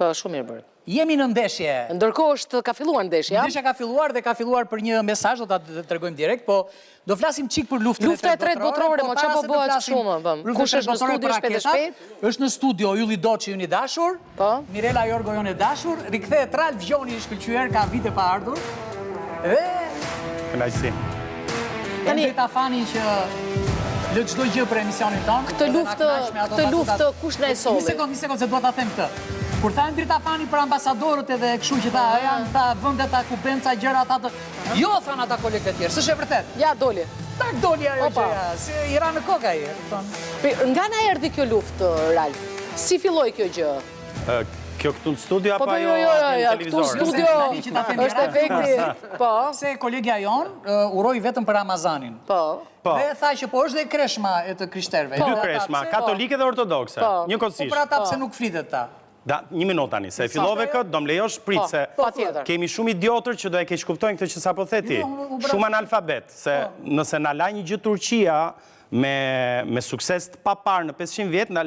Po, shumë mirë bërë. Jemi në ndeshje. Ndërkohë ka filluar ndeshja. Ndeshja ka filluar dhe ka filluar për një mesazh, do ta tregojmë direkt, po do flasim çik për luftën e Lufta e tretë botërore, mo çfarë po bëhet shumë, kush është në studio shpejt e shpejt? Është në studio Ylli Doçi i dashur, po. Mirela Jorgo jonë e dashur, rikthehet Ralf Gjoni i shkëlqyer, ka vite pa ardhur. Dhe kënaqësi. Tani ta fani që lë çdo gjë për emisionin tonë. Këtë luftë kush na e solli? Një sekond se dua ta them këtë. Kur thanë Drita Fani për ambasadorët edhe kështu që janë ta vendet ta kubenca gjëra ata. Jo thanë ata kolegët e tjerë, s'është e vërtet. Ja doli. Tak doli ajo gjëja, si i ra në kokë ai, kupton. Nga na erdhi kjo luftë, Ralf? Si filloi kjo gjë? Kjo këtu në studio apo ajo në televizor? Këtu në studio është efekti. Po. Se kolegja jon uroi vetëm për Ramazanin. Po. Dhe tha që po është dhe kreshma e të krishterëve. Dy kreshma, katolike dhe ortodokse. Njëkohësisht. Po për ata pse nuk flitet ta? Një minutë tani, se fillove këtë, do më lejosh prit se kemi shumë idiotër që do e keq kuptojnë këtë që sapo the ti. Shumë analfabet, se nëse na la një gjë Turqia me sukses të papar në 500 vjet, na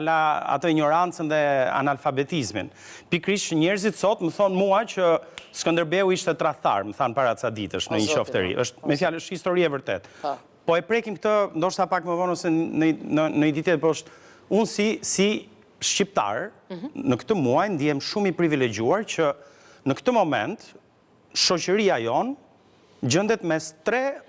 la atë ignorancën dhe analfabetizmin. Pikrisht njerëzit sot më thonë mua që Skënderbeu ishte tradhtar, më thanë para ca ditësh në një qoftëri. Me fjalë është histori e vërtet. Po e prekim këtë, ndoshta pak më vonë ose në një ditë tjetër, po është unë si shqiptar, në këtë muaj ndihem shumë i privilegjuar që në këtë moment shoqëria jonë gjendet mes tre,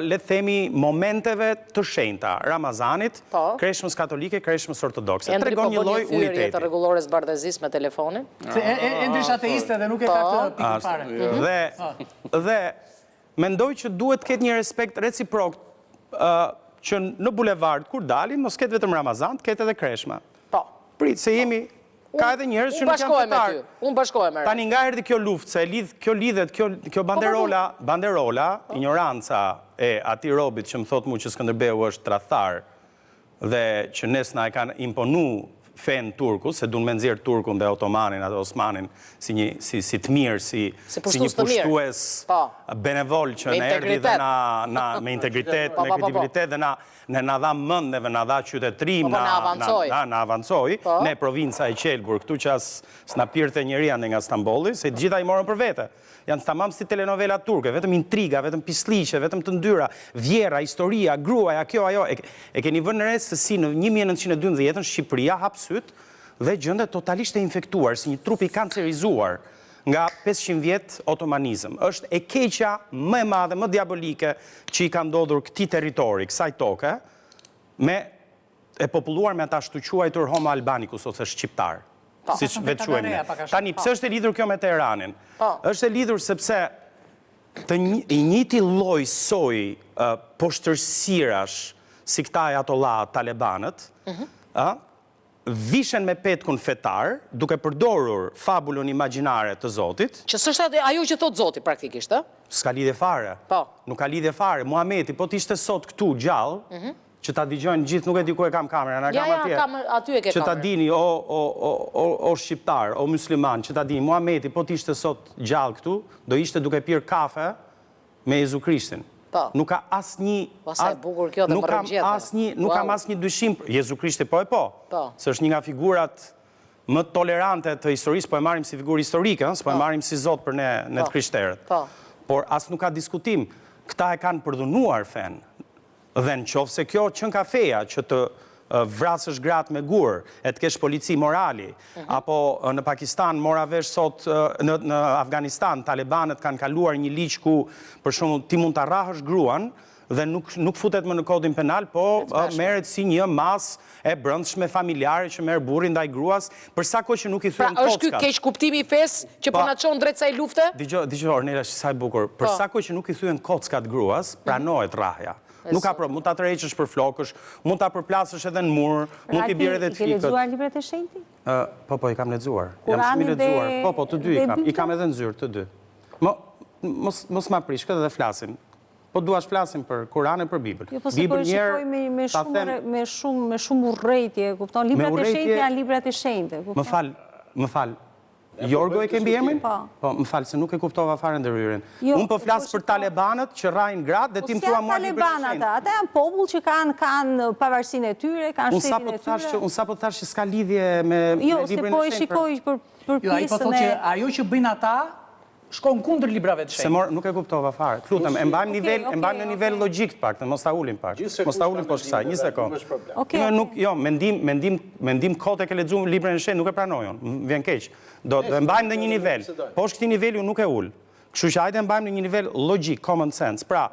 le të themi, momenteve të shenjta, Ramazanit, kreshmës katolike, kreshmës ortodokse. Tregon një lloj uniteti. Të rregullores bardhëzisë me telefonin. Endrish ateiste dhe nuk e ka këtë pikë fare. Dhe mendoj që duhet të ketë një respekt reciprok që në bulevard kur dalin, mos ketë vetëm Ramazan, ketë edhe kreshma. Prit, se jemi, ka edhe njerëz që nuk janë fetar. Unë bashkohem me ty. Tani nga erdhi kjo luftë, se kjo lidhet, kjo banderola, ignoranca e atij robit që më thot mu që Skënderbeu është tradhtar dhe që nesna e kanë imponu fen turku, se duan me nxjerr turkun dhe otomanin atë Osmanin si të mirë, si një pushtues benevol që na erdhi dhe me integritet, me kredibilitet dhe na dha mendeve, na dha qytetërim, na avancoi, ne provinca e Qelbur, këtu që as s'na pirte njëria nga Stambolli, se të gjitha i morën për vete. Janë tamam si telenovela turke, vetëm intriga, vetëm pisliqe, vetëm të ndyra, vjera, historia, gruaja, kjo, ajo. E keni vënë re se si në 1912 Shqipëria hap syt dhe gjendet totalisht e infektuar, si një trup i kancerizuar nga 500 vjet otomanizëm. Është e keqja më e madhe, më diabolike që i ka ndodhur këtij territori, kësaj toke, e populluar me ata shtuquajtur Homo Albanicus ose shqiptar. Si që vetë quajnë. Tani, pse është e lidhur kjo me Teheranin? Është e lidhur sepse i njëjti lloj soi poshtërsirash si këta ajatollah talebanët, vishen me petkun fetar, duke përdorur fabulën imagjinare të Zotit. Që s'është ajo që thot Zoti praktikisht, ë? S'ka lidhje fare. Nuk ka lidhje fare. Muhameti, po t'ishte sot këtu gjallë, që ta dëgjojnë gjithë, nuk e di ku e kam kamerën, a kam atje. Ja, aty e ke kamerën. Që ta dini, o shqiptar, o musliman, që ta dini, Muhameti, po t'ishte sot gjallë këtu, do ishte duke pirë kafe me Jezu Krishtin. Nuk ka asnjë... Pasaj bukur kjo dhe më rëgjetë. Nuk kam asnjë dyshim, Jezu Krishti po e po. Se është një nga figurat më tolerante të historisë, po e marim si figurë historike, s'po e marim si Zot për ne të krishterët. Por as nuk ka diskutim, këta e kanë përdhunuar fen. Dhe në qofë se kjo qënë ka feja që të vrasësh gratë me gur, e të kesh polici morali, apo në Pakistan mora vesh sot në Afganistan, talibanët kanë kaluar një ligj ku për shumë ti mund të arrahësh gruan dhe nuk futet më në kodin penal, po merret si një mas e brëndshme familjare që merr burrin ndaj gruas, për sa kohë që nuk i thyen kockat. Pra, është ky keq kuptimi i fesë që po na çon drejt kësaj lufte? Dgjoj, Ornela, sa e bukur. Për sa kohë që nuk i thyen kockat gruas, pranohet rrahja. Nuk ka problem, mund ta tërheqësh për flokësh, mund ta përplasësh edhe në mur, mund t'i bjerë edhe të fikët. Ke lexuar librat e shenjtë? Po, i kam lexuar. Jam shumë i lexuar. Po, të dy i kam. I kam edhe në zyrë, të dy. Mos ma prish, këtë dhe flasim. Po duash flasim për Kur'anin e për Bibël. Jo, po se po e shikoj me shumë urrëtie, kupton? Librat e shenjtë janë librat e shenjtë. Më fal. Jorgo e ke mbi emrin? Po, më falë, se nuk e kuptova fare ndërhyrjen. Unë po flas për talebanët që rrajnë gratë dhe ti më thua mua një talebanët, ata janë popull që kanë pavarësinë e tyre, kanë shtetin e tyre. Unë sa po thash që s'ka lidhje me jo, librin e se po e shenjtë. shikoj për Jo, ai po thotë që ajo që bëjnë ata shkon kundër librave të shenjtë. Se nuk e kuptova fare. Lutem, e mbajmë në nivel logjik të paktën, mos ta ulim pak. Mos ta ulim poshtë kësaj, një sekond. Jo, mendim kote ke lexuar librin e shenjtë, nuk e pranojon. Vjen keq. Do e mbajmë në një nivel. Poshtë këtij niveli unë nuk e ul. Kështu që hajde mbajmë në një nivel logjik, common sense. Pra,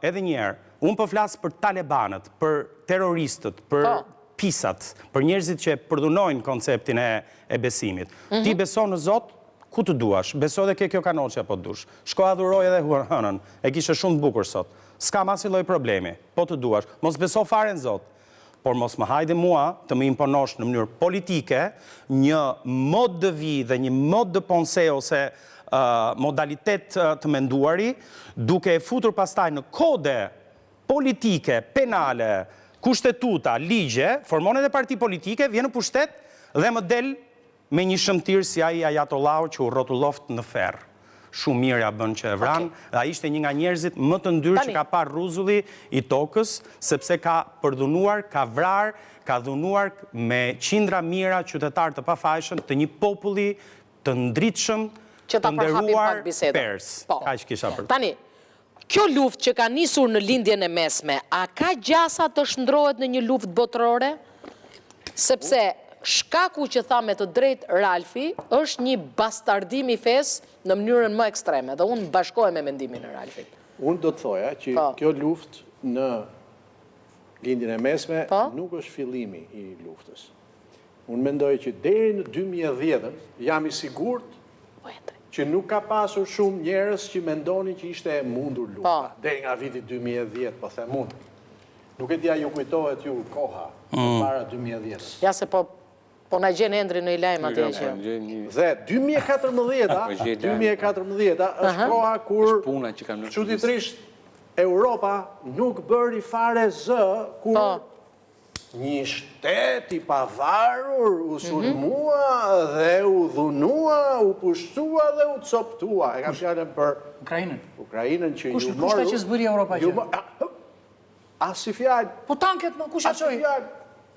edhe një herë, unë po flas për talebanët, për terroristët, për pisat, për njerëzit që përdunojnë konceptin e besimit. Ti beson në Zot, ku të duash? Beso dhe ke kjo kanoqja po të dush. Shko adhuroj edhe hënën, e kishe shumë të bukur sot. S'kam asnjë lloj problemi, po të duash. Mos beso fare në Zot. Por mos më hajde mua të më imponosh në mënyrë politike një mod de vie dhe një mod de pensée ose modalitet të menduari, duke e futur pastaj në kode politike, penale, kushtetuta, ligje, formon edhe parti politike, vjen në pushtet dhe më del me një shëmtirë si ai Ajatollahu që u rrotulloft në ferr. Shumë mirë ja bën që e vran, dhe ai ishte një nga njerëzit më të ndyrë që ka parë rruzulli i tokës, sepse ka përdhunuar, ka vrar, ka dhunuar me qindra mira qytetar të pafajshëm të një populli të ndritshëm, të nderuar pers. Kaq kisha për. Tani, kjo luftë që ka nisur në lindjen e mesme, a ka gjasa të shndrohet në një luftë botërore? Sepse shkaku që tha me të drejtë Ralfi është një bastardim i fesë në mënyrën më ekstreme, dhe unë bashkohem me mendimin e Ralfit. Unë do të thoja që kjo luftë në lindjen e mesme nuk është fillimi i luftës. Unë mendoj që deri në 2010 jam i sigurt që nuk ka pasur shumë njerëz që mendonin që ishte e mundur lufta. Deri nga viti 2010, po them unë. Nuk e dia ju kujtohet ju koha para 2010. Ja se po na gjen Endri në lajm atje që. Dhe 2014 është koha kur çuditërisht Europa nuk bëri fare zë kur një shtet i pavarur u sulmua dhe u dhunua, u pushtua dhe u coptua. E kam fjalën për Ukrainën që ju morë. Kushta që zbëri Europa që? Asi fjalë. Po tanket më kush e çoi?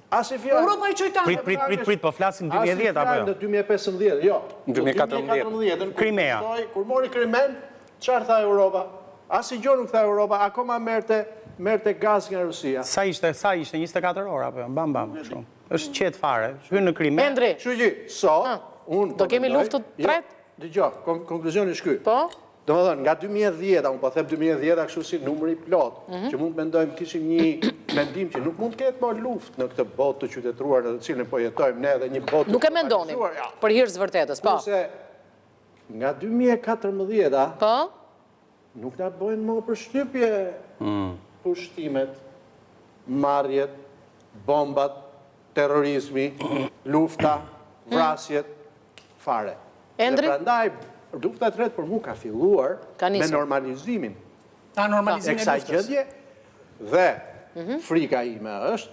Asi fjalë. Europa i çoi tanket. Prit, po flasim 2010 apo jo? Në 2015, jo. Në 2014. Krimea. Kur mori Krimen, çfarë tha Europa? Asi gjë nuk tha Europa, akoma merrte gaz nga Rusia. Sa ishte 24 orë apo jo? Bam shumë. Është qet fare. Hyn në Krime. Endri. Kështu që sot unë do kemi luftë të tretë? Dgjoj, konkluzioni është ky. Po. Domethënë, nga 2010, unë po them 2010 kështu si numri plot, që mund të mendojmë kishim një mendim që nuk mund të ketë më luftë në këtë botë të qytetëruar në të cilën po jetojmë ne dhe një botë. Nuk e mendonim për hir të vërtetës, po. Kurse nga 2014 po nuk na bëjnë më përshtypje pushtimet, marrjet, bombat, terrorizmi, lufta, vrasjet, fare. Endri? Dhe prandaj lufta e tretë për mua ka filluar me normalizimin. Normalizimin e kësaj gjendje dhe frika ime është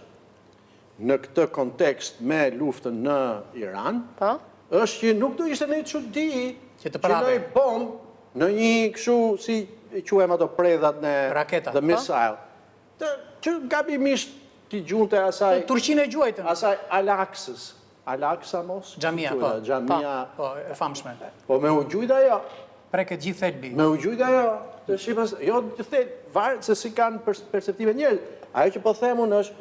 në këtë kontekst me luftën në Iran, është që nuk do ishte një çudi që në bombë në një kështu si quajmë ato predhat në raketa, the missile. Që gabimisht ti gjunte asaj Turqinë e gjuajtën. Asaj Al-Aqsës. Al-Aqsa mos? Xhamia, po. Xhamia. Po, e famshme. Po me u gjujt ajo. Preket gjithë thelbi. Me u gjujt ajo. Të shipas, jo të thel, varet se si kanë perceptive njerëz. Ajo që po themun është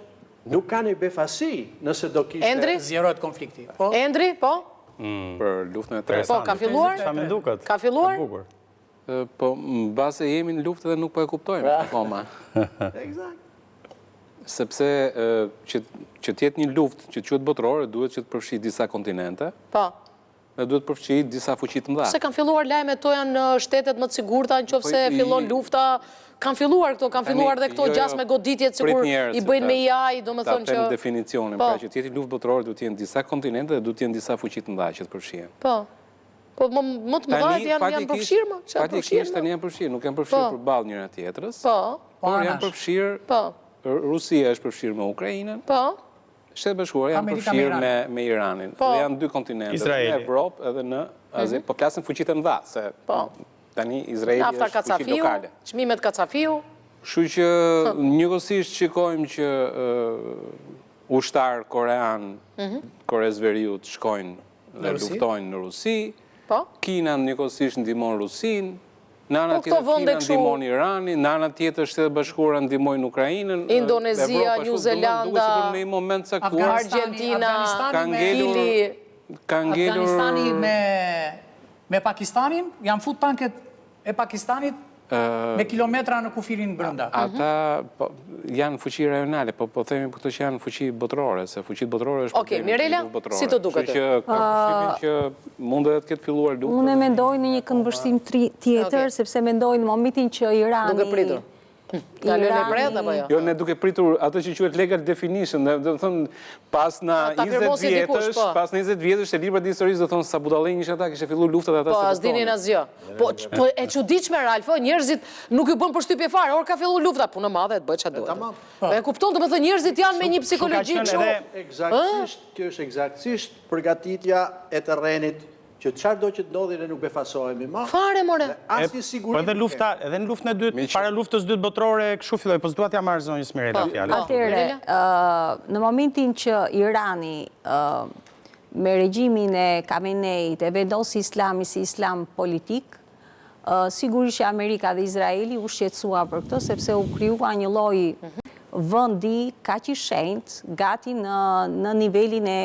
nuk kanë i befasi nëse do kishte. Endri? Zjerohet konflikti. Po. Endri, po? Për luftën e tretë. Po, ka filluar? Sa më duket. Ka filluar? Po, mbase jemi në luftë dhe nuk po e kuptojmë akoma. Eksakt. Sepse që t'jetë një luftë që quhet botërore, duhet që të përfshi disa kontinente. Po. Dhe duhet përfshi disa fuqi të mëdha. Se kanë filluar lajmet to janë në shtetet më të sigurta nëse fillon lufta. Kanë filluar këto, kanë filluar dhe këto gjasme goditjet sikur i bëjnë me AI, domethënë që ta them definicionin, pra që t'jetë luftë botërore duhet të jenë disa kontinente dhe duhet të jenë disa fuqi të mëdha që të përfshihen. Po. Po më të mëdha janë përfshirë më? Fatikisht tani janë përfshirë, nuk janë përfshirë përballë njëra tjetrës. Po. Por janë përfshirë. Po. Rusia është përfshirë me Ukrainën. Po. Shtetet Bashkuara janë përfshirë me Iranin. Dhe janë dy kontinente, në Evropë edhe në Azi. Po flasin fuqitë e mëdha, se tani Izraeli është fuqi lokale. Çmimet Kacafiu. Kështu që njëkohësisht shikojmë që ushtar korean, Koreas Veriut shkojnë dhe luftojnë në Rusi. Kina njëkohësisht ndihmon Rusin. Në ana tjetër Kina ndihmon Iranin, në ana tjetër Shtetet Bashkuara ndihmojnë Ukrainën. Indonezia, New Zelanda, në një moment caktuar Argentina, Afganistani me Pakistanin, janë fut tanket e Pakistanit me kilometra në kufirin brenda. Ata janë fuqi rajonale, po themi këto që janë fuqi botërore, se fuqit botërore është Okej, Mirela, si të duket? Që ka përshtimin që mund edhe të ketë filluar lufta. Unë mendoj në një këndvështrim tjetër, sepse mendoj në momentin që Irani... Duke pritur. Kalon e bredh apo jo? Jo, ne duke pritur ato që quhet legal definition, do të thonë pas na 20 vjetësh, pas 20 vjetësh e librat e historisë do thonë sa budallënj ishin ata, kishte filluar luftat ata. Po as dinin asgjë. Po e çuditshme Ralfo, njerëzit nuk ju bën përshtypje fare, or ka filluar lufta, punë e madhe të bëj çfarë duhet. E kupton, domethënë njerëzit janë me një psikologji kështu. Eksaktësisht, kjo është eksaktësisht përgatitja e terrenit që çfarë do që të ndodhi ne nuk befasohemi më. Fare more. Asnjë siguri. Po edhe lufta, edhe në luftën e dytë, para luftës dytë botërore, kështu filloi, po s'dua t'ja marr zonjës Mirela fjalën. Atëre, në momentin që Irani me regjimin e Khameneit e vendosi islamin si islam politik, sigurisht që Amerika dhe Izraeli u shqetësua për këtë, sepse u krijua një lloj vendi kaq i shenjtë, gati në nivelin e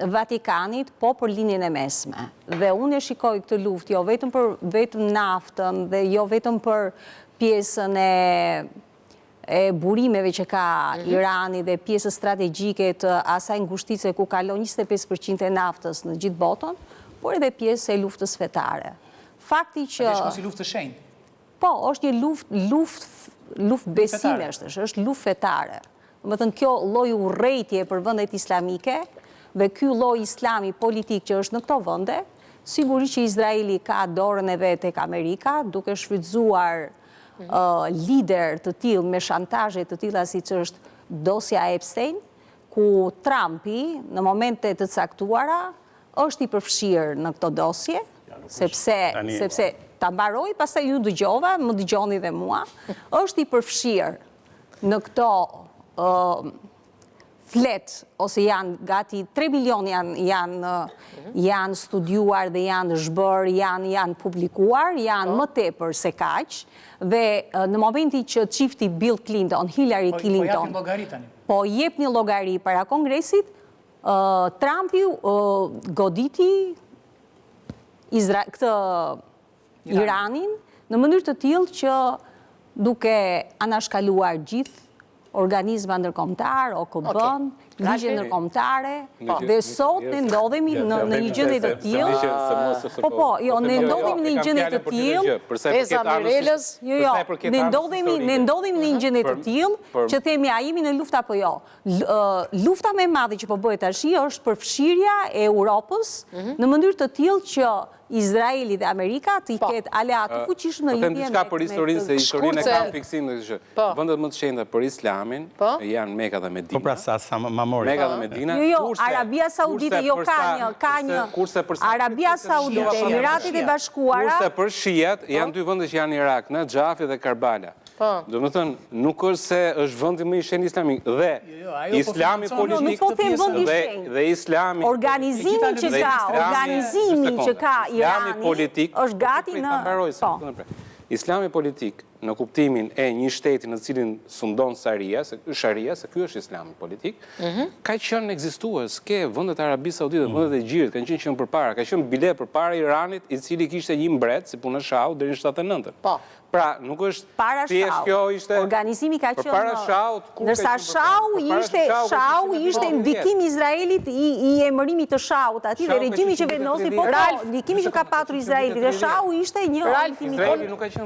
Vatikanit, po për linjën e mesme. Dhe unë e shikoj këtë luftë, jo vetëm për vetëm naftën dhe jo vetëm për pjesën e burimeve që ka Irani dhe pjesën strategjike të asaj ngushtice ku kalon 25% e naftës në gjithë botën, por edhe pjesë e luftës fetare. Fakti që... Është si luftë të shenjtë? Po, është një luftë besime, është luftë fetare. Më thënë, kjo lloj urrejtje për vendet islamike dhe ky lloj islami politik që është në këto vende, sigurisht që Izraeli ka dorën e vet tek Amerika, duke shfrytzuar lider të tillë me shantazhe të tilla siç është dosja Epstein, ku Trumpi në momente të caktuara është i përfshirë në këto dosje, sepse ta mbaroj, pastaj ju dëgjova, më dëgjoni dhe mua, është i përfshirë në këto flet, ose janë gati 3 milion janë studiuar dhe janë zhbër, janë publikuar, janë më tepër se kaq, dhe në momentin që çifti Bill Clinton, Hillary Clinton, po jep një llogari para Kongresit, Trumpi goditi këtë Iranin në mënyrë të tillë që duke anashkaluar gjithë organizma ndërkombëtar, OKB-n, ligje ndërkombëtare, dhe sot ne ndodhemi në një gjendje të tillë. Ne ndodhemi në një gjendje të tillë. Esa Mirelës, ne ndodhemi në një gjendje të tillë që themi a jemi në luftë apo jo. Lufta më e madhe që po bëhet tash është përfshirja e Europës në mënyrë të tillë që Izraeli dhe Amerika të i ketë aleat të fuqishëm në lidhje me... Diçka për historinë, se historinë e kam fiksim dhe kështë. Vendet më të shenjta për Islamin janë Mekka dhe Medina. Po pra sa ma mori. Mekka dhe Medina. Jo, Arabia Saudite, jo ka një... Arabia Saudite, Emiratet e Bashkuara... Kurse për shijat, janë dy vende që janë Irak, në Xhafi dhe Karbala. Do më thënë, nuk është se është vëndi më i shenjtë islamik dhe islami politik dhe islami... Organizimi që ka Irani është gati në... Islami politik në kuptimin e një shteti në cilin sundon sharia, se ky është islami politik, ka qenë ekzistues, ke vendet e Arabisë Saudite, vendet e Egjirit, kanë qenë përpara, ka qenë bile përpara Iranit, i cili kishte një mbret, si punë Shau, deri në 79. Pra, nuk është thjesht kjo ishte... Organizimi ka qenë... Para Shaut... Nërsa Shau ishte ndikim Izraelit i emërimit të Shaut, ati dhe regjimi që vendosi, ndikimi që ka patur Izraelit, dhe Shau ishte një...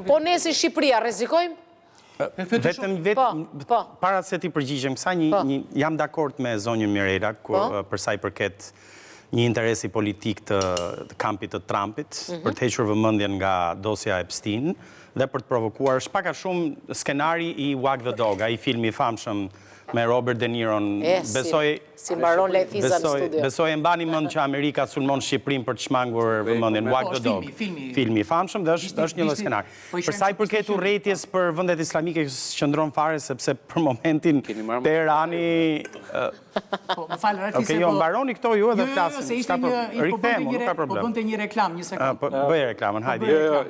Po ne si Shqipëria, rrezikojmë? Vetëm para se ti përgjigjem, jam dakord me zonjën Mirela për sa i përket një interesi politik të kampit të Trumpit, për të hequr vëmendjen nga dosja Epstein dhe për të provokuar shpaka shumë skenari i Wag the Dog, ai filmi i famshëm me Robert De Niron. Si mbaron Lejthiza në studio. Besoj e mbani mend që Amerika sulmon Shqipërinë për të shmangur vëmendjen. Wag the Dog. Filmi i famshëm dhe është një lloj skenari. Për sa i përket urrëties për vendet islamike qëndron fare sepse për momentin Teherani Më falë, Ralfi, Okej, jo, mbaroni këto ju edhe flasim. Se ishte Nuk ka po problem. bënte një reklam, një sekond. Bëj reklamën, hajde.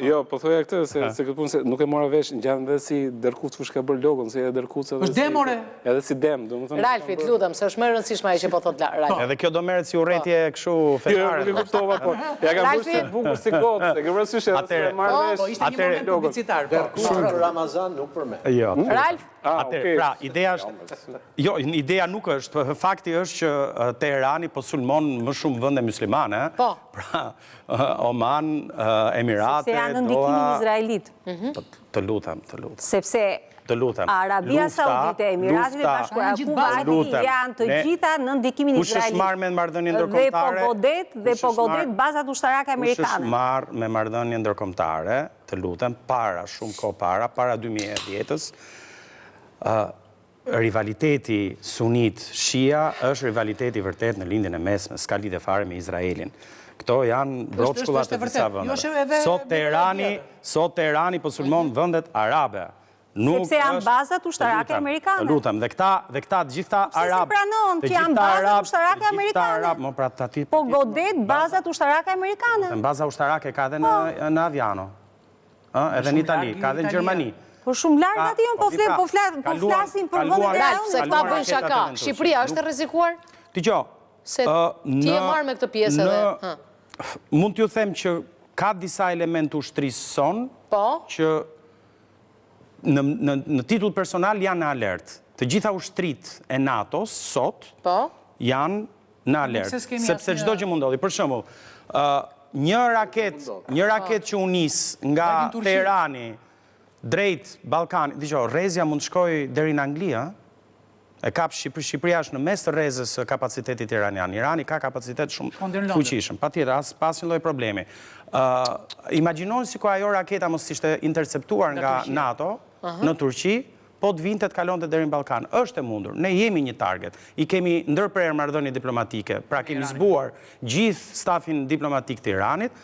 Jo, po thoja këtë, se këtë punë se nuk e mora vesh, ngjan edhe si Dërkuc kush ka bërë logon, se edhe Dërkuc edhe Është dem, ore? Edhe si dem, domethënë. Ralfi, të lutem, se është më e rëndësishme ai që po thot Ralfi. Edhe kjo do merret si urrëtie kështu fetare. Jo, nuk e kuptova, po. Ja kam bërë si bukur si gotë, se ke vërsysh edhe se marr vesh. Po, ishte një moment publicitar. Dërkuca Ramazan nuk përmend. Jo. Ralf? Atëherë, pra, ideja është, jo, ideja nuk është, fakti është që Teherani po sulmon më shumë vende muslimane. Po. Pra, Oman, Emirate, Se janë në ndikimin izraelit. Të lutem. Sepse Të lutem. Arabia Saudite, Emiratet e Bashkuara, Kuvajti janë të gjitha në ndikimin izraelit. Kush është marrë me marrëdhënie ndërkombëtare? Dhe po godet bazat ushtarake amerikane. Kush është marrë me marrëdhënie ndërkombëtare, të lutem, shumë kohë para 2010-s, rivaliteti sunit-shia është rivaliteti vërtet në lindjen e mesme, s'ka lidhje fare me Izraelin. Këto janë broçkullat e disa vendeve. Sot Teherani po sulmon vendet arabe. Sepse janë bazat ushtarake amerikane. Të lutem, dhe këta gjitha arab. Se pranon që janë bazat ushtarake amerikane. Po godet bazat ushtarake amerikane. Baza ushtarake ka edhe në Aviano. Edhe në Itali, ka edhe në Gjermani. Po shumë larg aty janë, po flasin për vendet e se këta bëjnë shaka. Shqipëria është e rrezikuar? Dgjoj. Se ti e marr me këtë pjesë edhe. Mund t'ju them që ka disa elementë ushtrisë son që në titull personal janë në alert. Të gjitha ushtrit e NATO-s sot janë në alert. Sepse çdo gjë mund ndodhi. Për shembull, një raket që u nis nga Teherani drejt Ballkanit, dgjoj, rrezja mund të shkojë deri në Angli, e kap Shqipëria është në mes të rrezës së kapacitetit iranian. Irani ka kapacitet shumë fuqishëm, patjetër, pas një lloj problemi. Imagjinoni sikur ajo raketa mos ishte interceptuar nga NATO në Turqi, po të vinte të kalonte deri në Ballkan. Është e mundur. Ne jemi një target. I kemi ndërprerë marrëdhënie diplomatike. Pra kemi zbuar gjithë stafin diplomatik të Iranit.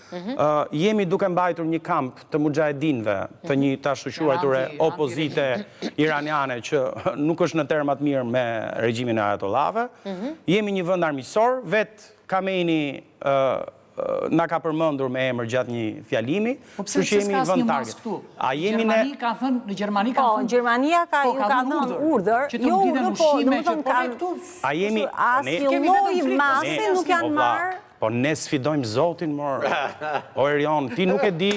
Jemi duke mbajtur një kamp të mujahedinëve, të një të shoqëruara opozite iraniane që nuk është në termat mirë me regjimin e ayatollahëve. Jemi një vend armiqësor, vet Khamenei na ka përmendur me emër gjatë një fjalimi, kështu që jemi vend target. A jemi ne? Në Gjermani ka thënë. Po, Gjermania ka dhënë urdhër, jo urdhër, po domethënë kanë. A jemi asnjë lloj mase nuk janë marrë. Po ne sfidojmë Zotin, mor. O Erion, ti nuk e di.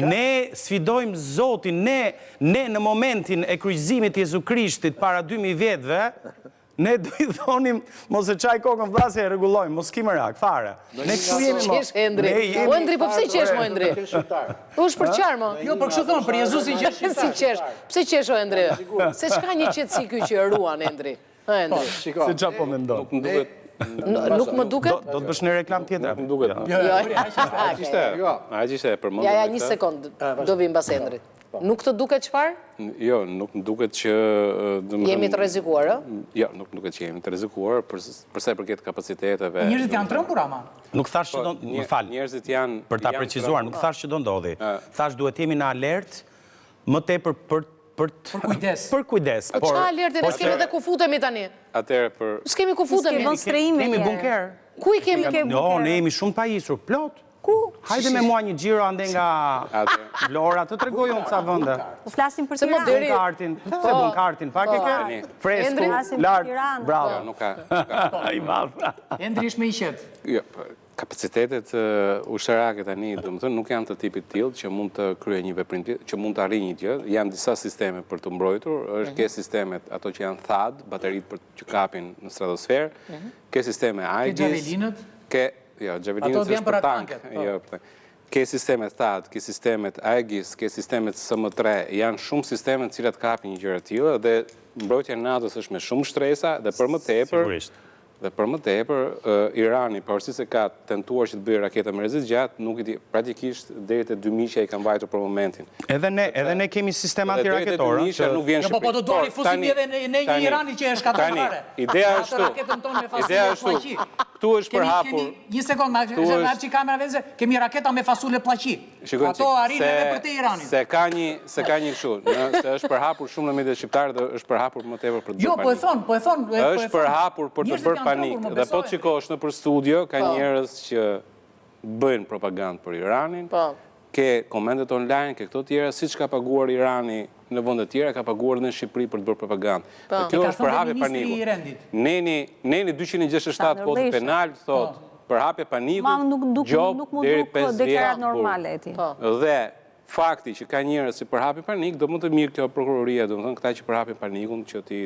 Ne sfidojmë Zotin, ne në momentin e kryqëzimit të Jezu Krishtit para 2000 vjetëve, ne do i thonim, mos e qaj kokën vllazë e rregullojmë, mos ki më rak, fare. Ne kështu jemi mo. O Endri, po pse qesh mo Endri? Ush për qarë mo? Jo, për kështu thonë, për Jezusin qesh. Si qesh? Pse qesh o Endri? Se çka një qetësi ky që ruan Endri? Endri. Se çfarë po mendon? Nuk më duket? Do të bësh një reklam tjetër? Nuk më duket. A ishte e përmendur. Ja, një sekond, do vim mbas Endrit. Nuk të duket çfarë? Jo, nuk më duket që... Jemi të rrezikuar, ë? Jo, nuk më duket që jemi të rrezikuar, përsa i përket kapaciteteve... Njerëzit janë trembur, ama? Nuk thash që do... Më fal. Njerëzit janë... Për ta precizuar, nuk thash që do ndodhi. Thash duhet jemi në alert, më tepër për kujdes. Për kujdes. Po çfarë alerti, ne s'kemi edhe ku futemi tani? Atëherë për... S'kemi ku futemi. Kemi bunker. Ku i kemi? Jo, ne jemi shumë pajisur, plot. Ku? Hajde me mua një gjiro ande nga Vlora, të tregoj unë ca vende. Po flasim për Tiranë. Se bunkartin, pak e ke? Fresku, lartë, bravo. Nuk ka. I madh. Endri është me i qetë. Jo, kapacitetet ushtarake tani, domethënë, nuk janë të tipit tillë që mund të kryejë një veprim tillë, që mund të arrijë një gjë. Janë disa sisteme për të mbrojtur, ke sistemet ato që janë THAAD, bateritë për që kapin në stratosferë, ke sisteme Aegis, Javelinët është për tank. Ke sistemet THAAD, ke sistemet Aegis, ke sistemet SM3, janë shumë sisteme të cilat kapin një gjëra të tilla dhe mbrojtja e NATO-s është me shumë shtresa dhe për më tepër Dhe për më tepër, Irani, pavarësisht se ka tentuar që të bëjë raketa me rezist gjatë, nuk i di, pratikisht deri te 2000 që ai ka mbajtur për momentin. Edhe ne kemi sistema antiraketor. Nuk vjen Po do duani fusim edhe ne një Irani që është katërore. Ideja është këtu. Këtu është përhapur. Një sekond, ma që kamera vëzë, kemi raketa me fasule pllaqi. Ato arrinë edhe për te Iranin. Se ka një kështu, se është përhapur shumë në mediat shqiptare dhe është përhapur më tepër për të bërë panik. Jo, po e thon. Është përhapur për të bërë panik. Dhe po të shikosh në për studio, ka njerëz që bëjnë propagandë për Iranin, ke komendet online, ke këto tjera, siç ka paguar Irani në vende tjera, ka paguar në Shqipëri për të bërë propagandë. Dhe kjo është përhapje paniku. Neni 267 kodit penal thot përhapje paniku, gjop deri 5 vjet. Dhe fakti që ka njerëz që përhapin panik, do më të mirë kjo prokuroria, do më thënë këta që përhapin panikun që ti...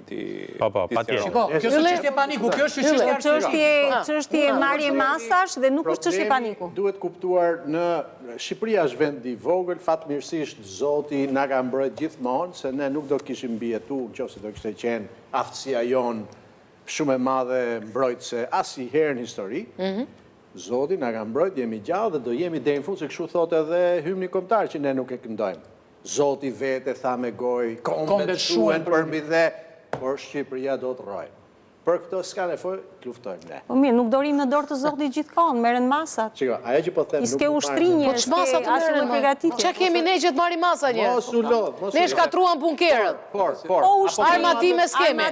Shiko, kjo është çështje paniku, kjo është çështje arsye. Çështje marrje masash dhe nuk është çështje paniku. Duhet kuptuar në Shqipëria është vend i vogël, fatmirësisht Zoti na ka mbrojt gjithmonë, se ne nuk do kishim mbijetu, nëse do kishte qenë aftësia jon shumë e madhe mbrojtëse asnjëherë në histori. Zoti na ka mbrojt, jemi gjallë dhe do jemi deri në fund, se kështu thotë edhe hymni kombëtar që ne nuk e këndojmë. Zoti vete tha me gojë, kombet shuen përmbi dhe, por Shqipëria do të rrojë. Për këto s'ka nevojë, luftojmë ne. Po mirë, nuk dorim në dorë të Zotit gjithkohon, merren masat. Shiko, ajo që po them nuk. S'ke ushtrinje, s'ke asnjë përgatitje. Çka kemi ne që të marrim masa një? Mos u lodh, mos. Ne shkatruan bunkerët. Por. Armatime s'kemi.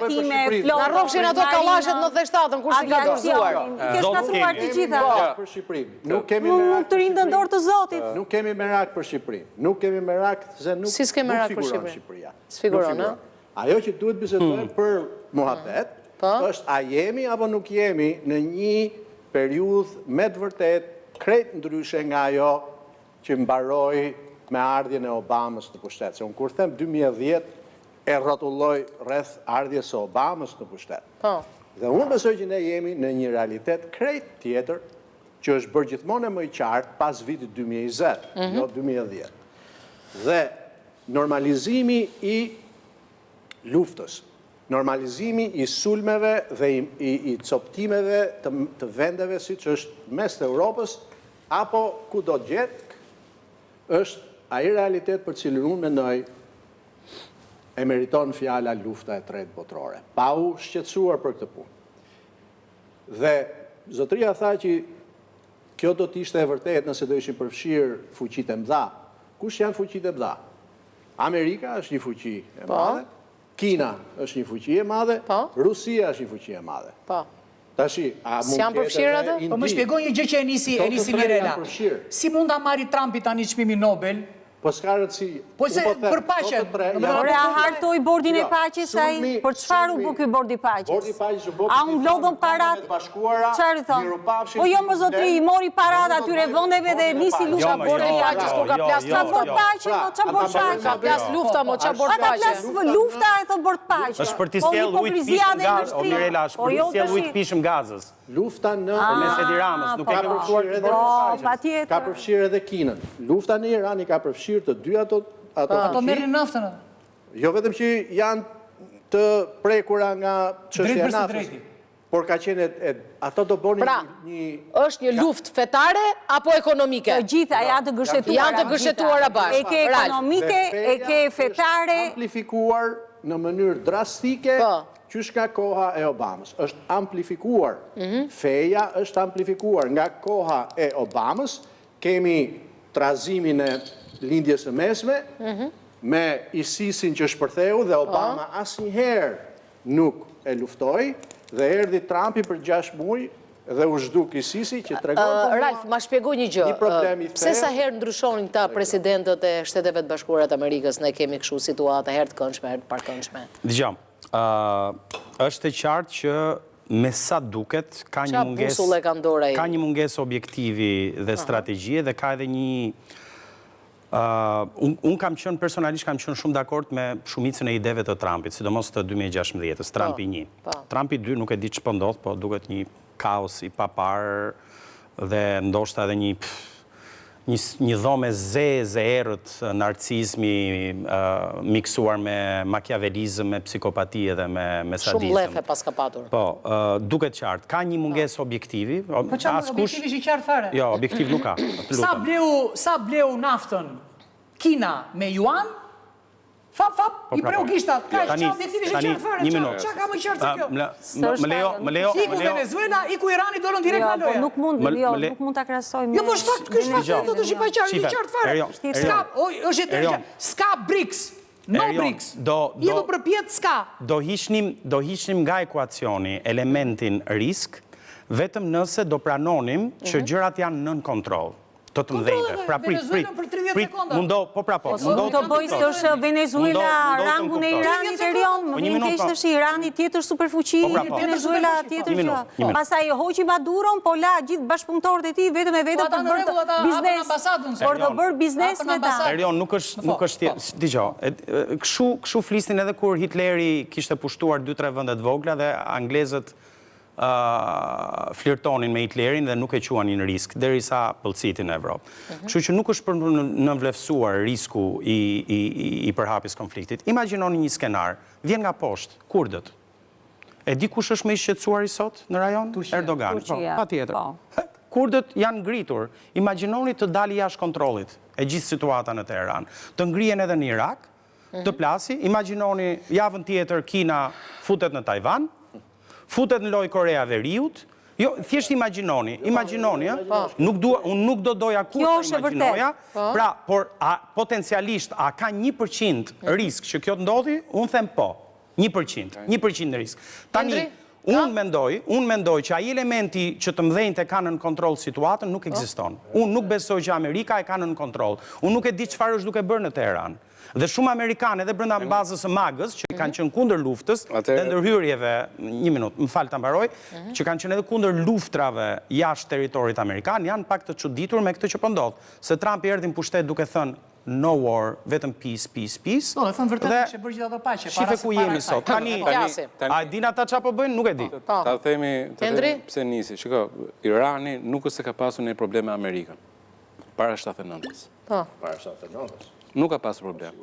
Na rrofshin ato kallashet 97-ën kur si ka dorëzuar. Ke shkatruar të gjitha. Për Shqipërinë. Nuk kemi Nuk të rinë në dorë të Zotit. Nuk kemi merak për Shqipërinë. Nuk kemi merak se nuk. Si s'ke merak për Shqipërinë? Sfiguron, a? Ajo që duhet bisedojmë për muhabet është a jemi apo nuk jemi në një periudhë me të vërtet krejt ndryshe nga ajo që mbaroi me ardhjen e Obamës në pushtet. Se unë kur them 2010 e rrotulloj rreth ardhjes së Obamës në pushtet. Dhe unë besoj që ne jemi në një realitet krejt tjetër që është bërë gjithmonë më i qartë pas vitit 2020, jo 2010. Dhe normalizimi i luftës, normalizimi i sulmeve dhe i coptimeve të vendeve si që është mes të Europës, apo ku do të gjetë, është ai realitet për cilën unë mendoj e meriton fjala lufta e tretë botërore, pa u shqetësuar për këtë punë. Dhe zotëria tha që kjo do të ishte e vërtet nëse do ishin përfshirë fuqitë e mëdha. Kush janë fuqitë e mëdha? Amerika është një fuqi e madhe, Kina është një fuqi e madhe, Rusia është një fuqi e madhe. Tashi, a mund të përfshirë ato? Po më shpjegoj një gjë që e nisi Mirela. Si mund ta marri Trumpi tani çmimin Nobel? Po s'ka rëndësi. Po se për paqen. Ore, a hartoi bordin e paqes ai? Por çfarë u bë ky bord i paqes? Bordi i paqes u bë. A u mblodhën parat? Çfarë thon? Po jo më zotri, i mori parat atyre vendeve dhe nisi lufta bordi i paqes kur ka plas lufta. Bord paqe, no ç'a bord paqe? Ka plas lufta, mo ç'a bord Ata paqe? plas lufta e thon bord paqe. Është për të sjellë ujë pishëm gaz, o Mirela, është për të sjellë ujë pishëm gazës. Lufta në mes Tiranës, nuk ka përfshirë edhe patjetër. Ka përfshirë edhe Kinën. Lufta në Iran i ka përfshirë të dy ato merrin naftën. Jo vetëm që janë të prekura nga çështja e naftës, por ka qenë ato do bënin një është një luftë fetare apo ekonomike? Të gjitha janë të gështetuara. Janë të gështetuara bashkë. E ke ekonomike, e ke fetare, amplifikuar në mënyrë drastike. Qysh nga koha e Obamës, është amplifikuar. Feja është amplifikuar nga koha e Obamës. Kemi trazimin e lindjes së mesme, me ISIS-in që shpërtheu dhe Obama asnjëherë nuk e luftoi, dhe erdhi Trumpi për 6 muaj dhe u zhduk ISIS-i që tregon Ralf, ma shpjegoj një gjë. Pse sa herë ndryshonin këta presidentët e Shteteve të Bashkuara të Amerikës, ne kemi kështu situata herë të këndshme, herë të parkëndshme. Dgjom, është e qartë që me sa duket ka një mungesë objektivi dhe strategjie dhe ka edhe një unë kam qenë personalisht shumë dakord me shumicën e ideve të Trumpit, sidomos të 2016-ës, Trumpi 1. Trumpi 2 nuk e di ç'po ndodh, po duket një kaos i papar dhe ndoshta edhe një dhome ze erët, narcismi, miksuar me makiavelizëm, me psikopati edhe me sadizëm. Shumë lefe pas ka patur. Po, duket qartë. Ka një munges objektivi. Po qamë, objektivi që i qartë fare? Jo, objektiv nuk ka. Sa bleu naftën Kina me Yuan? Fap, i preu gishtat. Ka që objektivi që i qartë fare? Një minut. Qa ka më qartë se kjo? Më leo. Iku Venezuela, iku Irani, dolën direkt në loja. Nuk mund të krasojmë. Jo, po shfakt, kësh fakt, do të shi pa qartë, i qartë fare. Është e tërgjë, s'ka BRICS, no BRICS, idhu për pjetë s'ka. Do hiqnim nga ekuacioni elementin risk, vetëm nëse do pranonim që gjërat janë nën kontrol. Do të mdhejtë. Pra prit, mundo, po. Mund të bëjë se është Venezuela rangun e Iranit e rion, më vjen keq tash Irani tjetër superfuqi, Venezuela tjetër gjë. Pastaj hoqi Maduron, po la gjithë bashkëpunëtorët e tij vetëm për bërë biznes. Por të bërë biznes me ta. Erion nuk është dëgjoj. Kshu flisnin edhe kur Hitleri kishte pushtuar 2-3 vende të vogla dhe anglezët flirtonin me Hitlerin dhe nuk e quanin risk, derisa pëlqitin në Evropë. Kështu që nuk është për nënvlefsuar risku i përhapjes konfliktit. Imagjinoni një skenar, vjen nga poshtë, kurdët. E di kush është më i shqetësuar i sot në rajon? Erdogan. Patjetër. Kurdët janë ngritur. Imagjinoni të dali jashtë kontrollit e gjithë situata në Teheran. Të ngrihen edhe në Irak, të plasi. Imagjinoni javën tjetër Kina futet në Tajvan, futet në lojë Korea dhe Riut. Jo, thjesht imagjinoni, unë nuk do doja kur të imagjinoja, pra, por potencialisht a ka 1% risk që kjo të ndodhi, unë them po, 1% në risk. Tani, unë mendoj që ai elementi që të mdhenjtë e ka në kontrol situatën nuk ekziston. Unë nuk besoj që Amerika e ka në kontrol. Unë nuk e di çfarë është duke bërë në Teheran. Dhe shumë Amerikanë edhe brenda bazës së Magës, që kanë qenë kundër luftës dhe ndërhyrjeve, një minut, më fal ta mbaroj, që kanë qenë edhe kundër luftrave jashtë territorit amerikan, janë pak të çuditur me këtë që po ndodh. Se Trumpi erdhi në pushtet duke thënë no war, vetëm peace. Po, e thënë vërtet që bërë gjitha do paqe. Shife ku jemi sot. Tani, a din ata çfarë po bëjnë? Nuk e di. Ta themi pse nisi. Shiko, Irani nuk është se ka pasur një problem me Amerikën. Para 79-s. Para 79-s. Nuk ka pasur problem.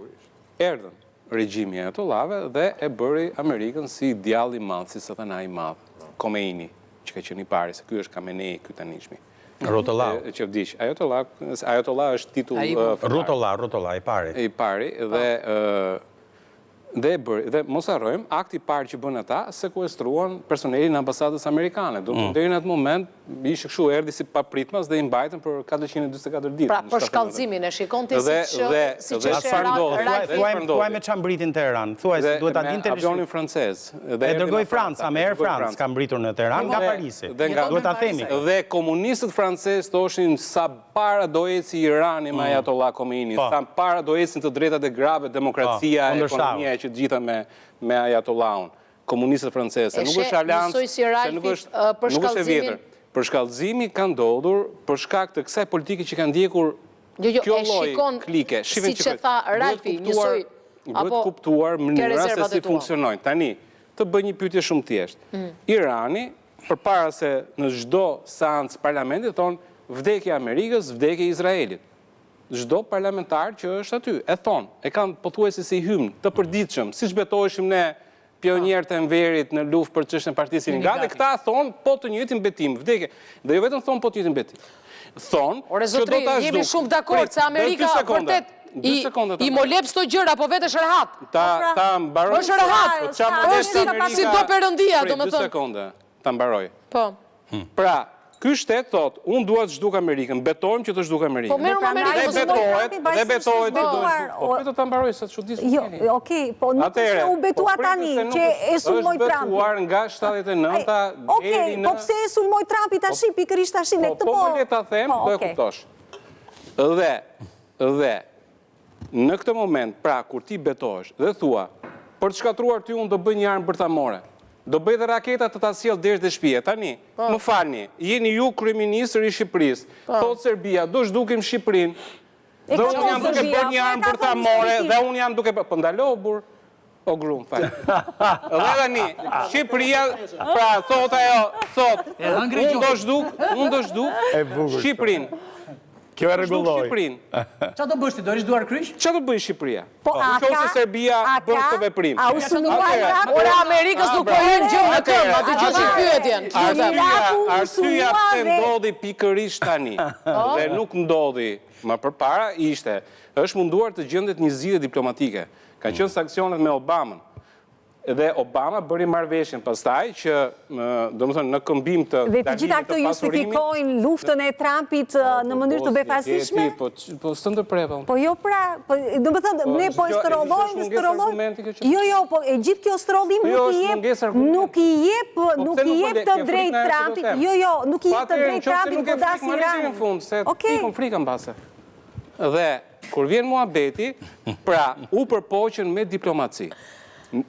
Erdhën regjimi e Ajatollave dhe e bëri Amerikën si djalli i madh, si satana i madh, Khomeini, që ka qenë i pari, se ky është Khamenei, ky tanishmi. Rotollah. Që vdiq. Ajatollah është titull Rotollah i pari. I pari dhe mos harrojmë, akti i parë që bën ata sekuestruan personelin në ambasadës amerikane. Deri në atë moment ishte kështu, erdhi si papritmas dhe i mbajtën për 424 ditë. Pra, për shkallëzimin e shikon ti si që Thuaj me çfarë mbritin Teheran. Thuaj se duhet ta dinte avionin francez. E dërgoi Franca me Air France ka mbritur në Teheran nga Parisi. Duhet ta themi. Dhe komunistët francezë thoshin sa para do eci Irani me Ajatollah Khomeini, sa para do ecin të drejtat e grave, demokracia, ekonomia që gjitha me Ajatollahun, komunistët francezë. Nuk është aleancë, nuk është e vjetër. Përshkallëzimi ka ndodhur për shkak të kësaj politike që ka ndjekur kjo lloj klike. Si që tha Ralfi, njësoj, duhet kuptuar mënyra se si funksionojnë. Tani, të bëj një pyetje shumë thjeshtë. Irani, përpara se në çdo seancë parlamentit thonë vdekja e Amerikës, vdekja e Izraelit. Çdo parlamentar që është aty e thon, e kanë pothuajse si hymn të përditshëm, siç betoheshim ne pionierët e Enverit në luftë për çështën e Partisë së Nga, dhe këta thon po të njëjtin betim, vdekje. Dhe jo vetëm thon po të njëjtin betim. Thon që do ta jemi shumë dakord se Amerika vërtet i molep çdo gjëra, po vetë është rehat. Ta mbaroj. Është rehat. Si do Perëndia, domethënë. 2 sekonda. Ta mbaroj. Po. Pra, ky shtet thot, unë dua të zhduk Amerikën, betojmë që të zhduk Amerikën. Po merrem Amerikën, dhe betohet po të ta mbaroj sa çuditës keni. Jo, okej, po nuk është u betua tani që e sulmoi Trumpi. Është betuar nga 79-a deri në. Okej, po pse e sulmoi Trumpi tash pikërisht tash ne këtë po. Po le ta them, do e kuptosh. Dhe në këtë moment, pra kur ti betohesh dhe thua, për të shkatruar ty unë do bëj një armë bërthamore. Do bëj dhe raketa të ta sjell deri te shtëpia. Tani, më falni, jeni ju kryeministri i Shqipërisë. Thot Serbia, do zhdukim Shqipërinë. Dhe unë jam duke bërë një armë bërthamore dhe unë jam duke po ndalo burr. O grum, fal. Dhe tani, Shqipëria, pra thot ajo, thot, unë do zhduk Shqipërinë. Kjo e rregulloi. Shqipërinë. Qa do bësh ti, do rish duar kryq? Qa do bëjë Shqipëria? Po, a Nëse ka- Serbia a bën ka- këtë veprim. a u sulmuar Atëherë, Iraku? Ora Amerikës nuk po hyn gjë në këmbë, atë që është pyetjen. Iraku Arsyeja sulmua pse dhe- ndodhi pikërisht tani dhe nuk ndodhi më përpara ishte është munduar të gjendet një zgjidhje diplomatike. Ka qenë sanksionet me Obamën. Dhe Obama bëri marrëveshjen pastaj që, domethënë në këmbim të Dhe të gjitha këto justifikojnë luftën e Trumpit në mënyrë të befasishme? Po së ndërpreva. Po jo pra, do më thënë, ne po e strollojmë, jo, po e gjithë kjo strollim nuk i jep të drejt Trumpit, jo, nuk i jep të drejt Trumpit për dasi Iranin. Se ikon frikën base. Dhe, kur vjen muhabeti, pra, u përpoqen me diplomaci.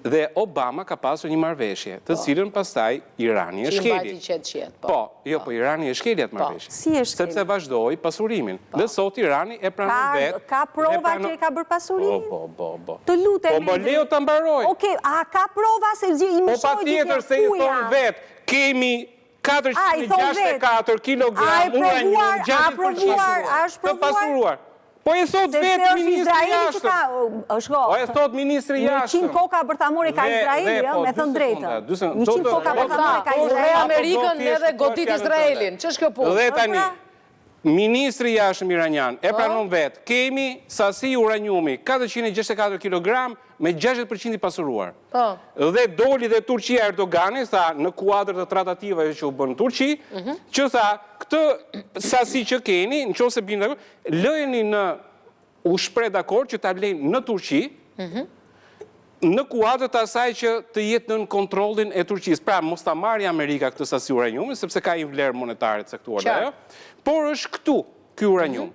Dhe Obama ka pasur një marrëveshje, të cilën pastaj Irani e shkeli. Po, Irani e shkeli atë marrëveshje. Si e shkeli? Sepse vazhdoi pasurimin. Dhe sot Irani e pranon vetë. Ka prova që e ka bërë pasurimin? Po. Të lutem. Po, leo ta mbaroj. Okej, a ka prova se i më Po patjetër se i thon vetë, kemi 464 kilogram uranium 60% të pasuruar. Po e thot vetë ministri jashtëm. Po e thot ministri jashtëm. 100 koka bërtamore ka Izraeli, me thënë drejtë. 100 koka bërtamore ka Izraeli. Dhe Amerikën edhe godit Izraelin. Që është kjo punë? Dhe tani, ministri jashtëm iranian e pranon vetë, kemi sasi uraniumi 464 kg me 60% i pasuruar. Dhe doli dhe Turqia Erdogani, tha në kuadrë të tratativave që u bënë në Turqi, që tha, këtë sasi që keni, në qoftë se bindë, lëjeni në u shpre dakord që ta lejnë në Turqi, në kuadrë të asaj që të jetë në kontrolin e Turqis. Pra, mos ta marrë Amerika këtë sasi uraniumi, sepse ka i vlerë monetare të sektuar dhe jo, por është këtu, ky uranium.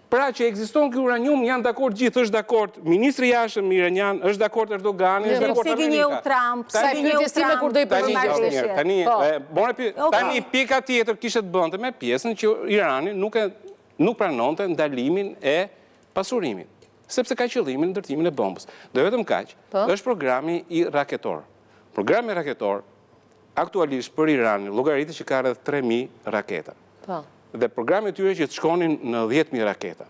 Pra që ekziston ky uranium, janë dakord gjithë, është dakord ministri jashtëm iranian, është dakord Erdogani, është dakord Amerika. Tani pika tjetër kishte të bënte me pjesën që Irani nuk pranonte ndalimin e pasurimit, sepse ka qëllimin ndërtimin e bombës. Dhe vetëm kaq, është programi i raketor. Programi raketor aktualisht për Iranin llogaritet që ka rreth 3000 raketa. Dhe programi tyre që të shkonin në 10.000 raketa.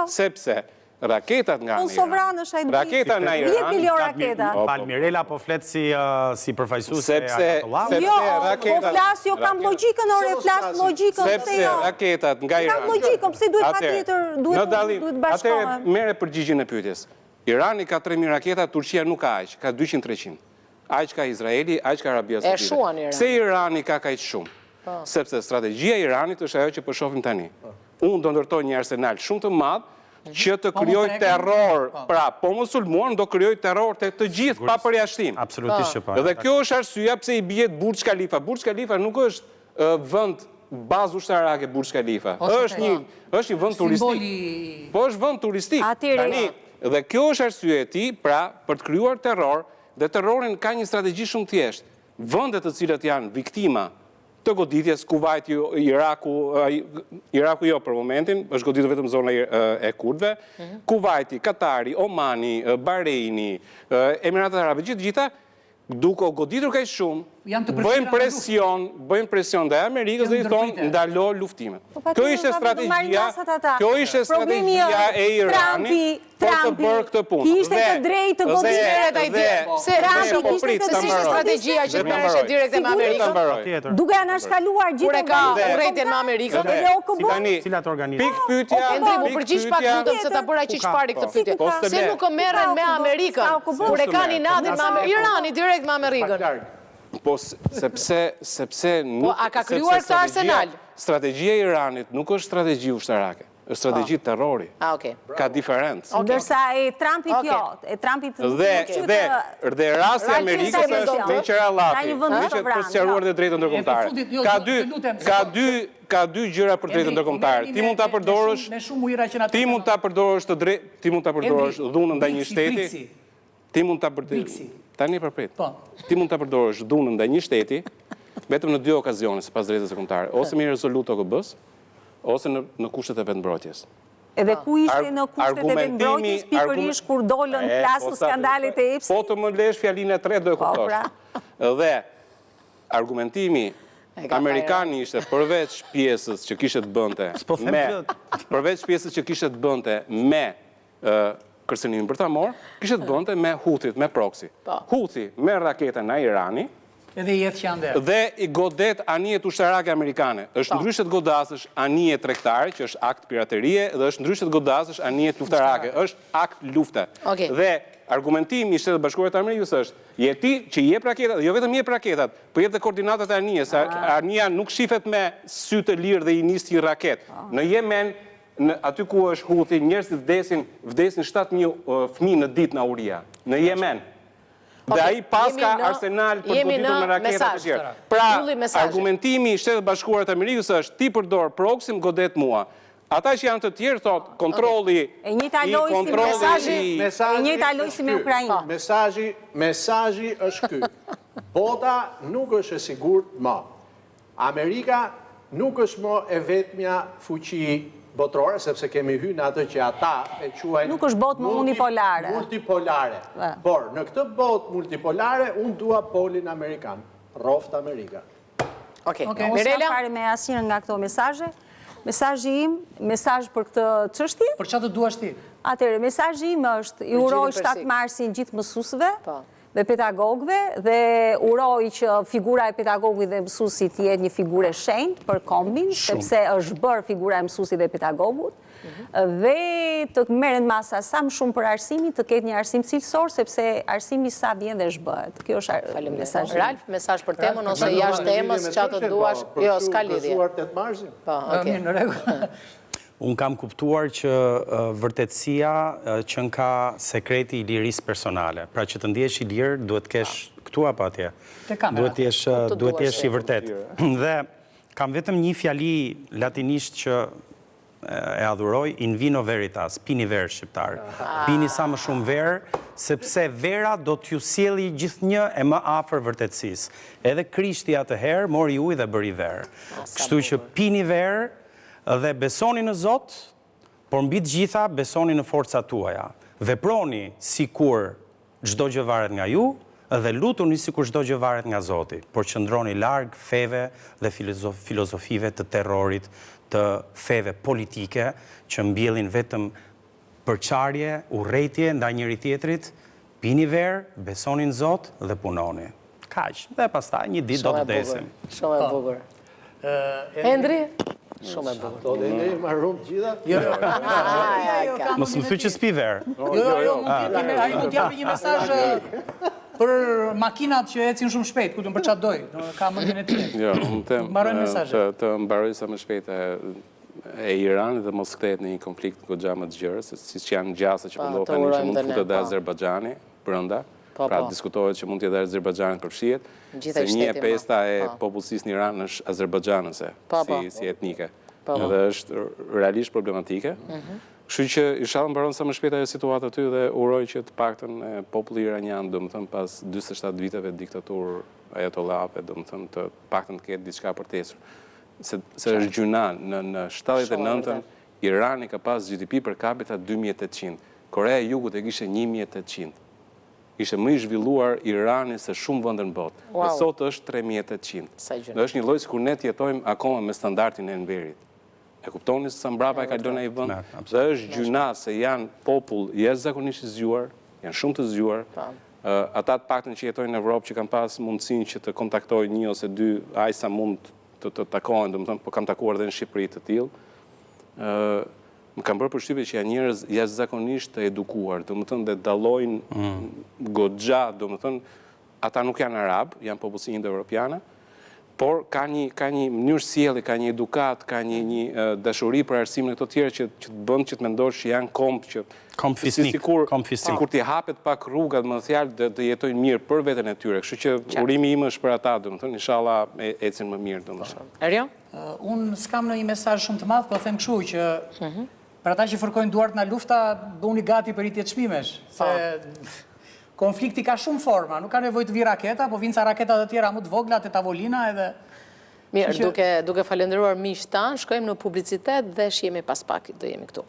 Sepse raketat nga Iran, raketat nga Iran, Palmirela po flet si përfaqësues e Ayatollah. Jo, po flas, jo kam logjikën, flas logjikën. Sepse raketat nga Iran. Kam logjikën, pse duhet patjetër duhet bashkohen. Atëherë merre përgjigjen e pyetjes. Irani ka 3.000 raketa, Turqia nuk ka aq, ka 200-300. Aq ka Izraeli, aq ka Arabia Saudite. Pse Irani ka kaq shumë? Sepse strategjia e Iranit është ajo që po shohim tani. Unë do ndërtoj një arsenal shumë të madh që të krijoj terror. Pra, po mos sulmuar, do krijoj terror te të gjithë pa përjashtim. Absolutisht që po. Dhe kjo është arsyeja pse i bie Burj Khalifa. Burj Khalifa nuk është vend bazë ushtarake Burj Khalifa. Është një vend turistik. Po është vend turistik. Tani, dhe kjo është arsyeja e tij, pra, për të krijuar terror, dhe terrorin ka një strategji shumë thjeshtë. Vendet të cilat janë viktima të goditjes, Kuvaiti, Iraku jo për momentin, është goditur vetëm zona e kurdëve, Kuvaiti, Katari, Omani, Bahreini, Emiratet Arabe, gjitha, duke goditur kaq shumë, bëjmë presion dhe Amerikës dhe i thonë ndalo luftimet. Kjo ishte strategjia e Iranit për të bërë këtë punë. Kishte të drejtë të goditje. Se ishte strategjia që të merreshe direkte me Amerikën. Duke anashkaluar gjithë urrejtjen me Amerikën. Cilat organizme? Pik pyetja. Endri mu përgjigj pak lutem se ta bëra aq çpari këtë pyetje. Se nuk merren me Amerikën. Kur e kanë inatin me Irani direkt me Amerikën. Po, sepse nuk... Po, a ka kryuar këtë arsenal? Strategjia e Iranit nuk është strategji ushtarake, është strategji terrori. Ka diferencë. Ndërsa e Trumpit jo. Dhe rasti i Amerikës është me qerallati, me që për sqaruar dhe drejtën ndërkombëtare. Ka dy gjëra për drejtën ndërkombëtare. Ti mund ta përdorësh dhunën ndaj një shteti. Ti mund ta përdorësh. Tani përprit. Ti mund ta përdorësh dhunën ndaj një shteti vetëm në 2 okazione sipas drejtës ndërkombëtare, ose me rezolut OKB-s, ose në kushtet e vetëmbrojtjes. Edhe ku ishte në kushtet e vetëmbrojtjes pikërisht kur dolën plasën skandalet e EPSI? Po të më lesh fjalinë e tretë do e kuptosh. Dhe argumentimi Amerikani ishte përveç pjesës që kishte të bënte përveç pjesës që kishte të bënte me kërcënimin bërtamor, kishte të bënte me Huthit, me proxy. Huthi merr raketën nga Irani, edhe jetë që janë dhe i godet anijet ushtarake amerikane. Është ndryshe të godasësh anijet tregtare, që është akt piraterie, dhe është ndryshe të godasësh anijet luftarake, është akt lufte. Dhe argumentimi i Shtetit Bashkuar të Amerikës është, je ti që i jep raketat, jo vetëm i jep raketat, po jep dhe koordinatat e anijes. Ania nuk shifet me sy të lirë dhe i nis një raket. Në Yemen, aty ku është Houthi, njerëzit vdesin 7.000 fëmijë në ditë në Auria. Në Yemen. Dhe ai paska arsenal për të goditur me raketa të tjera. Pra, argumentimi i Shtetit Bashkuar të Amerikës është ti përdor proxy, godet mua. Ata që janë të tjerë thot kontrolli e njëjta lojë si me Ukrainën. Mesazhi është ky. Bota nuk është e sigurt më. Amerika nuk është më e vetmja fuqi botërore, sepse kemi hyrë në atë që ata e quajnë nuk është botë multipolare. Por në këtë botë multipolare unë dua polin amerikan, roft Amerika. Mirela, fare me asnjë nga këto mesazhe. Mesazhi im, mesazh për këtë çështje. Për çfarë duash ti? Atëherë, mesazhi im është i uroj 7 marsin gjithë mësuesve dhe pedagogëve dhe uroj që figura e pedagogut dhe mësuesit të jetë një figurë e shenjtë për kombin, sepse është bërë figura e mësuesit dhe pedagogut. Dhe të merren masa sa më shumë për arsimin, të ketë një arsim cilësor, sepse arsimi sa vjen dhe zhbëhet. Kjo është mesazhi. Ralf, mesazh për temën ose jashtë temës, çfarë të duash? Jo, s'ka lidhje. Po, mirë, në rregull. Unë kam kuptuar që vërtetësia që ka sekreti i lirisë personale. Pra që të ndjesh i lirë, duhet kesh këtu apo atje. Duhet jesh i vërtet. Dhe kam vetëm një fjali latinisht që e adhuroj, in vino veritas, pini verë shqiptar. Pini sa më shumë verë, sepse vera do t'ju sjelli gjithnjë e më afër vërtetësisë. Edhe Krishti atëherë mori ujë dhe bëri verë. Kështu që pini verë dhe besoni në Zot, por mbi të gjitha besoni në forcat tuaja. Veproni sikur çdo gjë varet nga ju dhe lutuni sikur çdo gjë varet nga Zoti, por qëndroni larg feve dhe filozofive të terrorit, të feve politike që mbjellin vetëm përçarje, urrëtie ndaj njëri tjetrit. Pini verë, besoni në Zot dhe punoni. Kaq. Dhe pastaj një ditë do të vdesim. Shumë e bukur. Hendri? Shumë e bukur. Do dhe ne marrum gjitha. Mos më thuaj që s'pi verë. Jo, ai mund t'japi një mesazh për makinat që ecin shumë shpejt, ku të më për qatë doj, ka mëndin e tjetë. Jo, të mbaroj sa më shpejt e Iran dhe mos kthehet në një konflikt goxha më të gjerë, si që janë gjasa që pëndohen që mund të futet dhe Azerbajxhani brenda, pra diskutohet që mund të jetë Azerbajxhani përfshihet, se 1/5 e popullsisë në Iran është Azerbajxhanëse, si etnike, edhe është realisht problematike. Kështu që inshallah mbaron sa më shpejt ajo situatë aty dhe uroj që të paktën populli iranian, domethënë pas 47 viteve diktaturë ajatollave, domethënë të paktën të ketë diçka për tesur. Se është gjuna në 79-ën Irani ka pas GDP per capita 2800. Korea e Jugut e kishte 1800. Ishte më i zhvilluar Irani se shumë vende në botë. Dhe sot është 3800. Dhe është një lloj sikur ne të jetojmë akoma me standardin e Enverit. E kuptoni se sa mbrapa e kalon ai vend? Dhe është gjuna se janë popull jashtëzakonisht i zgjuar, janë shumë të zgjuar. Ata të paktën që jetojnë në Evropë që kanë pas mundësinë që të kontaktojnë një ose dy aq sa mund të takohen, domethënë, po kam takuar edhe në Shqipëri të tillë. Më kam bërë përshtypje që janë njerëz jashtëzakonisht të edukuar, domethënë dhe dallojnë goxha, domethënë ata nuk janë arab, janë popullsi indo-evropiane, por ka një mënyrë sjellje, ka një edukat, ka një dashuri për arsimin e këto tjera që të bën që të mendosh që janë sikur t'i hapet pak rrugat, më thjalë të jetojnë mirë për veten e tyre. Kështu që urimi im është për ata, domethënë inshallah ecin më mirë, domethënë. Erjo? Unë s'kam në një mesazh shumë të madh, po them kështu që për ata që fërkojnë duart nga lufta, bëuni gati për ritje çmimesh, se konflikti ka shumë forma, nuk ka nevojë të vi raketa, po vinë ca raketa të tjera më të vogla te tavolina edhe. Mirë, duke falendëruar miqtë tanë, shkojmë në publicitet dhe shihemi pas pak do jemi këtu.